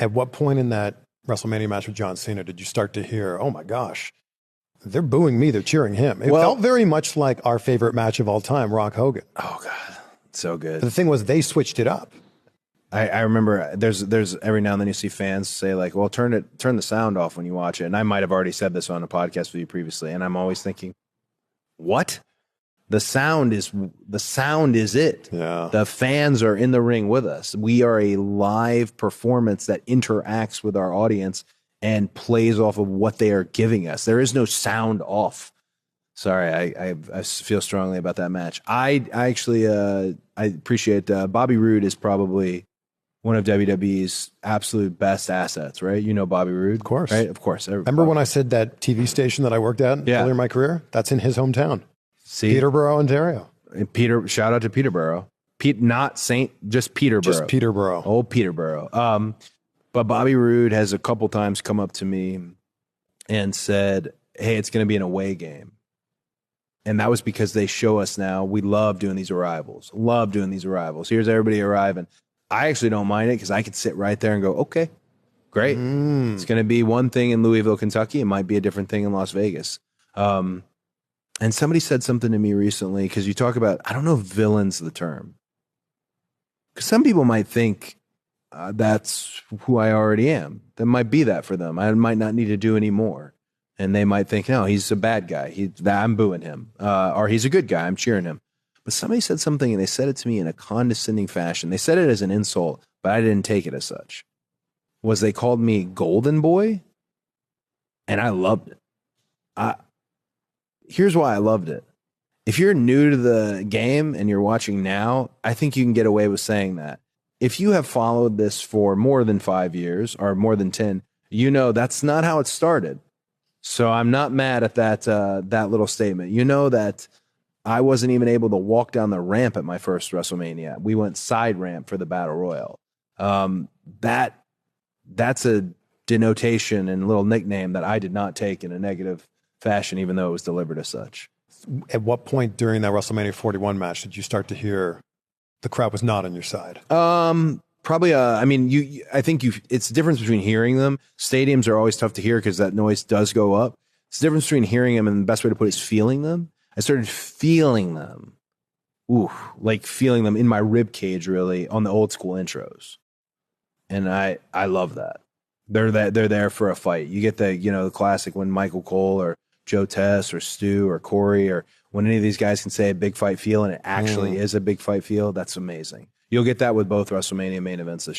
At what point in that WrestleMania match with John Cena did you start to hear, oh my gosh, they're booing me, they're cheering him? It felt very much like our favorite match of all time, Rock Hogan. Oh God, so good. But the thing was, they switched it up. I remember there's every now and then you see fans say like, well, turn the sound off when you watch it. And I might have already said this on a podcast with you previously. And I'm always thinking, what? The sound is it. Yeah. The fans are in the ring with us. We are a live performance that interacts with our audience and plays off of what they are giving us. There is no sound off. Sorry, I feel strongly about that match. I actually I appreciate Bobby Roode is probably one of WWE's absolute best assets, right? You know Bobby Roode? Of course. Right? Of course. Remember when I said that TV station that I worked at earlier in my career? That's in his hometown. See? Peterborough, Ontario. Shout out to Peterborough. Not Saint, just Peterborough. Just Peterborough. Old Peterborough. But Bobby Roode has a couple times come up to me and said, hey, it's going to be an away game. And that was because they show us now, we love doing these arrivals. Love doing these arrivals. Here's everybody arriving. I actually don't mind it because I could sit right there and go, okay, great. It's going to be one thing in Louisville, Kentucky. It might be a different thing in Las Vegas. And somebody said something to me recently because you talk about, I don't know if villain's the term. Because some people might think that's who I already am. That might be that for them. I might not need to do any more. And they might think, no, he's a bad guy. I'm booing him. Or he's a good guy. I'm cheering him. But somebody said something, and they said it to me in a condescending fashion. They said it as an insult, but I didn't take it as such. They called me Golden Boy, and I loved it. Here's why I loved it. If you're new to the game and you're watching now, I think you can get away with saying that. If you have followed this for more than 5 years or more than 10, you know that's not how it started. So I'm not mad at that little statement. You know that I wasn't even able to walk down the ramp at my first WrestleMania. We went side ramp for the Battle Royal. That's a denotation and little nickname that I did not take in a negative fashion, even though it was delivered as such. At what point during that WrestleMania 41 match did you start to hear the crowd was not on your side? Probably, I think it's the difference between hearing them. Stadiums are always tough to hear because that noise does go up. It's the difference between hearing them and the best way to put it is feeling them. I started feeling them. Like feeling them in my rib cage, really, on the old school intros. And I love that. They're there for a fight. You get the classic when Michael Cole or Joe Tess or Stu or Corey or when any of these guys can say a big fight feel and it actually is a big fight feel. That's amazing. You'll get that with both WrestleMania main events this year.